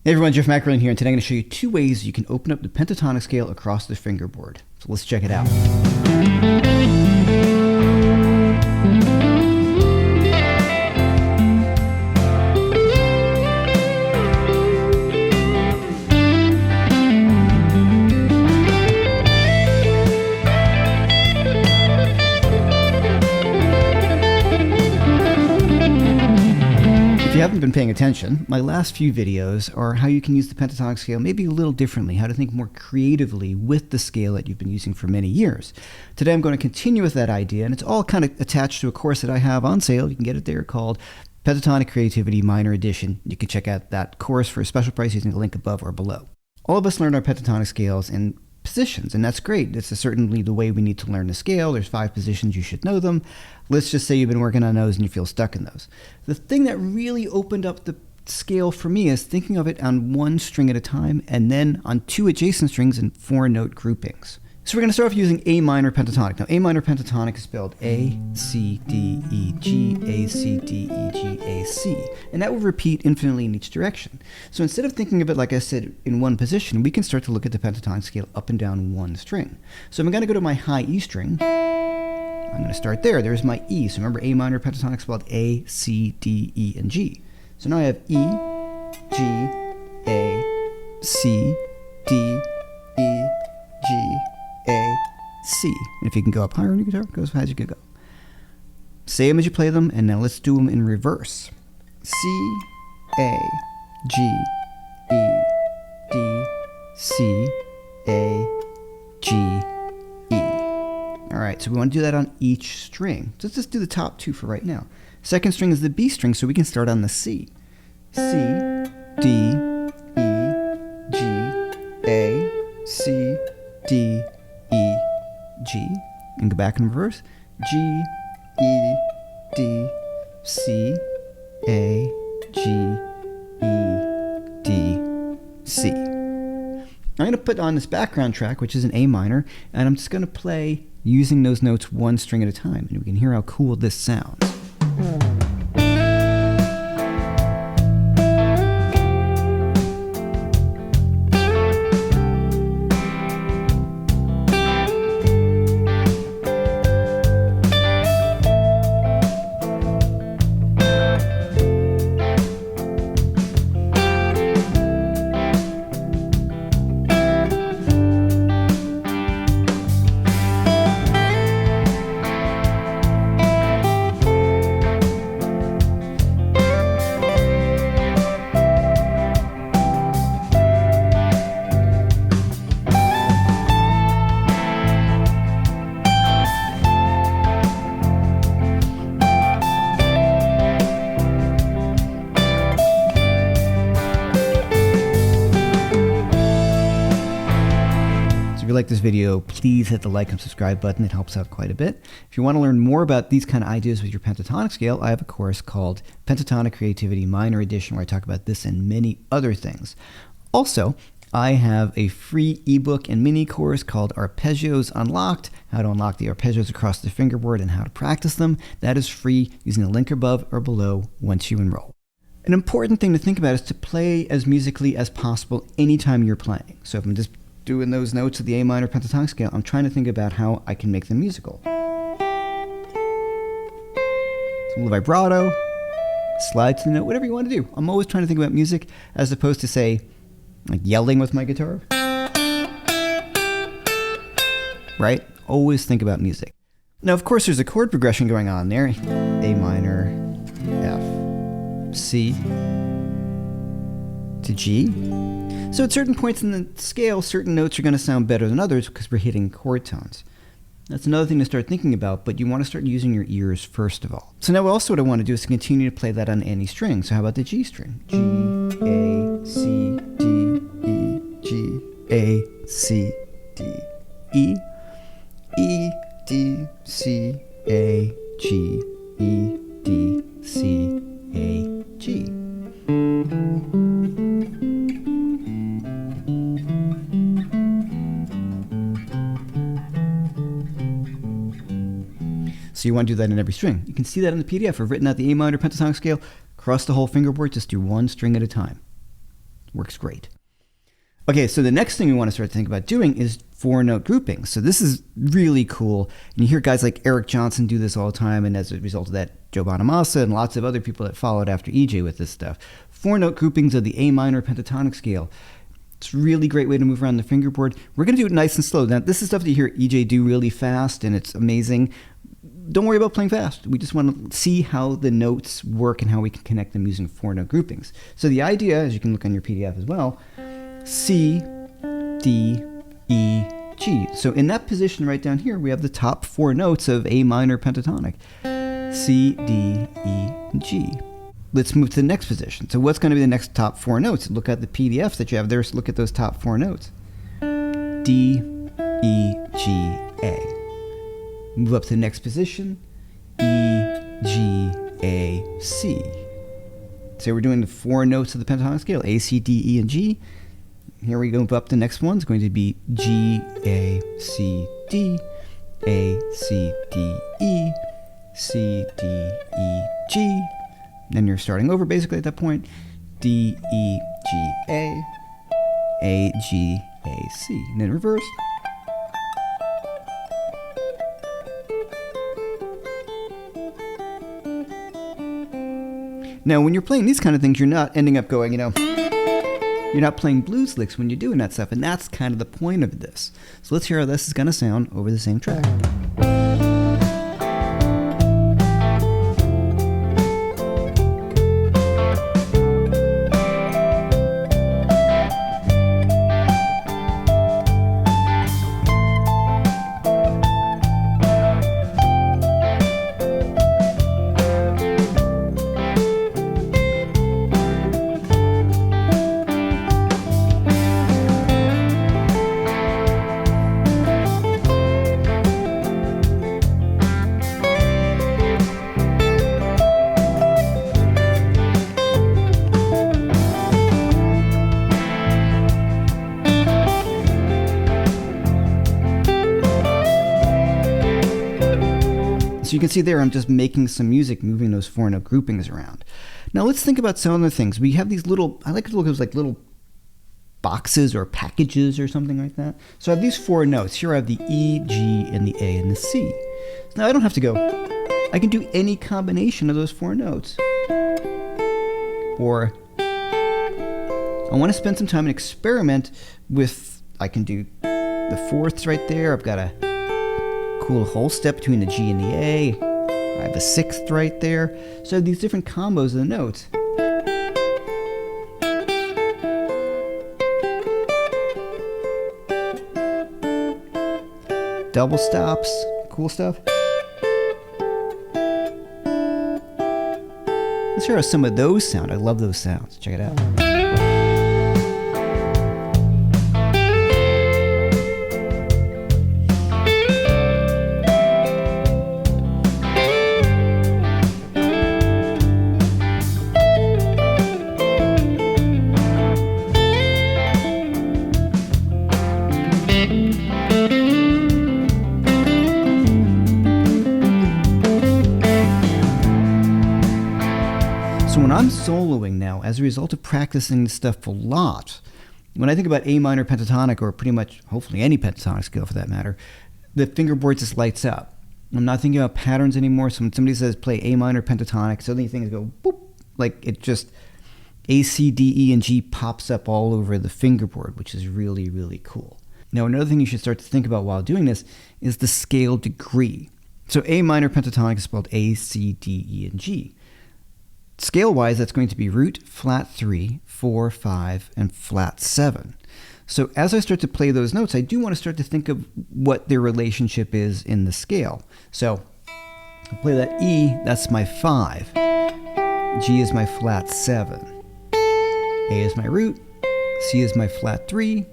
Hey everyone, Jeff Mackerlin here, and today I'm going to show you two ways you can open up the pentatonic scale across the fingerboard. So let's check it out. If you haven't been paying attention, my last few videos are how you can use the pentatonic scale maybe a little differently, how to think more creatively with the scale that you've been using for many years. Today I'm going to continue with that idea, and it's all kind of attached to a course that I have on sale. You can get it there, called Pentatonic Creativity Minor Edition. You can check out that course for a special price using the link above or below. All of us learn our pentatonic scales in positions, and that's great. This is certainly the way we need to learn the scale. There's 5 positions, you should know them. Let's just say you've been working on those and you feel stuck in those. The thing that really opened up the scale for me is thinking of it on one string at a time and then on 2 adjacent strings in 4-note groupings. So we're going to start off using A minor pentatonic. Now, A minor pentatonic is spelled A, C, D, E, G, A, C, D, E, G, A, C. And that will repeat infinitely in each direction. So instead of thinking of it, like I said, in one position, we can start to look at the pentatonic scale up and down one string. So I'm going to go to my high E string. I'm going to start there. There's my E. So remember, A minor pentatonic spelled A, C, D, E, and G. So now I have E, G, A, C, D, E, G, A, C. And if you can go up higher on your guitar, go as high as you can go. Say them as you play them, and now let's do them in reverse. C, A, G, E, D, C, A, G, E. All right, so we want to do that on each string. So let's just do the top 2 for right now. Second string is the B string, so we can start on the C. C, D, E, G, A, C, D, E, G, and go back in reverse. G, E, D, C, A, G, E, D, C. I'm going to put on this background track, which is an A minor, and I'm just going to play using those notes one string at a time, and we can hear how cool this sounds. If you like this video, please hit the like and subscribe button. It helps out quite a bit. If you want to learn more about these kind of ideas with your pentatonic scale, I have a course called Pentatonic Creativity Minor Edition where I talk about this and many other things. Also, I have a free ebook and mini course called Arpeggios Unlocked, how to unlock the arpeggios across the fingerboard and how to practice them. That is free using the link above or below once you enroll. An important thing to think about is to play as musically as possible anytime you're playing. So if I'm just doing those notes of the A minor pentatonic scale, I'm trying to think about how I can make them musical. So a little vibrato, slide to the note, whatever you want to do. I'm always trying to think about music as opposed to, say, like yelling with my guitar. Right? Always think about music. Now, of course, there's a chord progression going on there. A minor, F, C, to G. So at certain points in the scale, certain notes are going to sound better than others because we're hitting chord tones. That's another thing to start thinking about, but you want to start using your ears first of all. So now also what I want to do is to continue to play that on any string. So how about the G string? G, A, C, D, E, G, A, C, D, E, E, D, C, A, G, E, D, C, A, G. So you want to do that in every string. You can see that in the PDF. I've written out the A minor pentatonic scale across the whole fingerboard. Just do one string at a time. Works great. Okay, so the next thing we want to start to think about doing is 4-note grouping. So this is really cool. And you hear guys like Eric Johnson do this all the time, and as a result of that, Joe Bonamassa and lots of other people that followed after EJ with this stuff. 4-note groupings of the A minor pentatonic scale. It's a really great way to move around the fingerboard. We're going to do it nice and slow. Now, this is stuff that you hear EJ do really fast, and it's amazing. Don't worry about playing fast. We just want to see how the notes work and how we can connect them using 4-note groupings. So the idea, as you can look on your PDF as well, C, D, E, G. So in that position right down here, we have the top 4 notes of A minor pentatonic. C, D, E, and G. Let's move to the next position. So what's going to be the next top 4 notes? Look at the PDFs that you have there. So look at those top 4 notes. D, E, G, A. Move up to the next position. E, G, A, C. So we're doing the 4 notes of the pentatonic scale. A, C, D, E, and G. Here we go up. The next one's going to be G, A, C, D, A, C, D, E, C, D, E, G. Then you're starting over basically at that point. D, E, G, A, G, A, C. And then reverse. Now, when you're playing these kind of things, you're not ending up going, you're not playing blues licks when you're doing that stuff, and that's kind of the point of this. So let's hear how this is going to sound over the same track. So you can see there I'm just making some music, moving those 4-note groupings around. Now let's think about some other things. We have these little, I like to look at like little boxes or packages or something like that. So I have these 4 notes. Here I have the E, G, and the A, and the C. So now I don't have to go. I can do any combination of those 4 notes. Or I want to spend some time and experiment with, I can do the 4ths right there. I've got a cool whole step between the G and the A. I have the 6th right there. So I have these different combos of the notes. Double stops, cool stuff. Let's hear how some of those sound. I love those sounds. Check it out. So when I'm soloing now, as a result of practicing this stuff a lot, when I think about A minor pentatonic, or pretty much, hopefully any pentatonic scale for that matter, the fingerboard just lights up. I'm not thinking about patterns anymore. So when somebody says play A minor pentatonic, suddenly things go boop, like it just, A, C, D, E, and G pops up all over the fingerboard, which is really, really cool. Now, another thing you should start to think about while doing this is the scale degree. So A minor pentatonic is spelled A, C, D, E, and G. Scale-wise, that's going to be root, flat 3, 4, 5, and flat 7. So as I start to play those notes, I do want to start to think of what their relationship is in the scale. So I play that E, that's my 5. G is my flat 7. A is my root. C is my flat 3.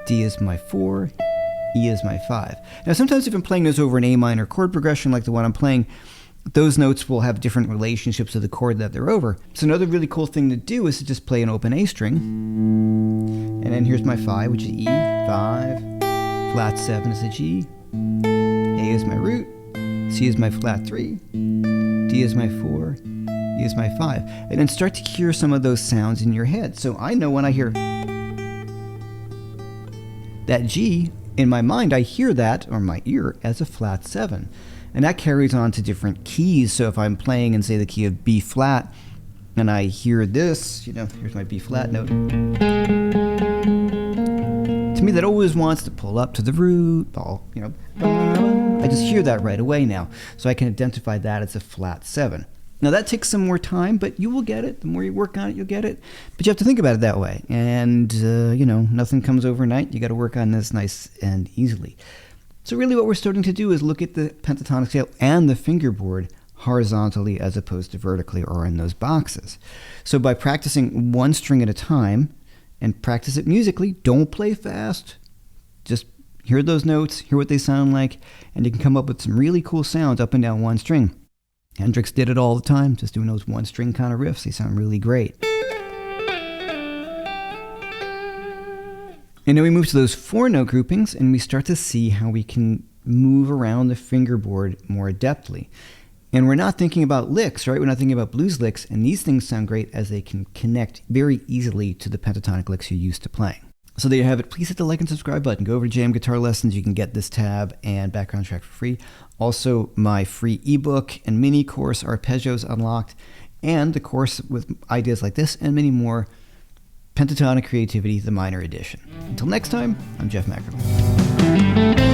D is my 4. E is my 5. Now sometimes if I'm playing those over an A minor chord progression like the one I'm playing, those notes will have different relationships to the chord that they're over. So another really cool thing to do is to just play an open A string. And then here's my 5, which is E, 5. Flat 7 is a G. A is my root. C is my flat 3. D is my 4. use my 5. And then start to hear some of those sounds in your head. So I know when I hear that G, in my mind, I hear that, or my ear, as a flat 7. And that carries on to different keys. So if I'm playing in, say, the key of B flat, and I hear this, here's my B flat note. To me, that always wants to pull up to the root, I just hear that right away now. So I can identify that as a flat 7. Now that takes some more time, but you will get it. The more you work on it, you'll get it. But you have to think about it that way. And, nothing comes overnight. You got to work on this nice and easily. So really what we're starting to do is look at the pentatonic scale and the fingerboard horizontally as opposed to vertically or in those boxes. So by practicing one string at a time, and practice it musically, don't play fast. Just hear those notes, hear what they sound like, and you can come up with some really cool sounds up and down one string. Hendrix did it all the time, just doing those one string kind of riffs. They sound really great. And then we move to those 4-note groupings, and we start to see how we can move around the fingerboard more adeptly. And we're not thinking about licks, right? We're not thinking about blues licks, and these things sound great as they can connect very easily to the pentatonic licks you're used to playing. So there you have it. Please hit the like and subscribe button. Go over to JM Guitar Lessons. You can get this tab and background track for free. Also, my free ebook and mini course, Arpeggios Unlocked, and the course with ideas like this and many more, Pentatonic Creativity, the Minor Edition. Until next time, I'm Jeff Mackerman.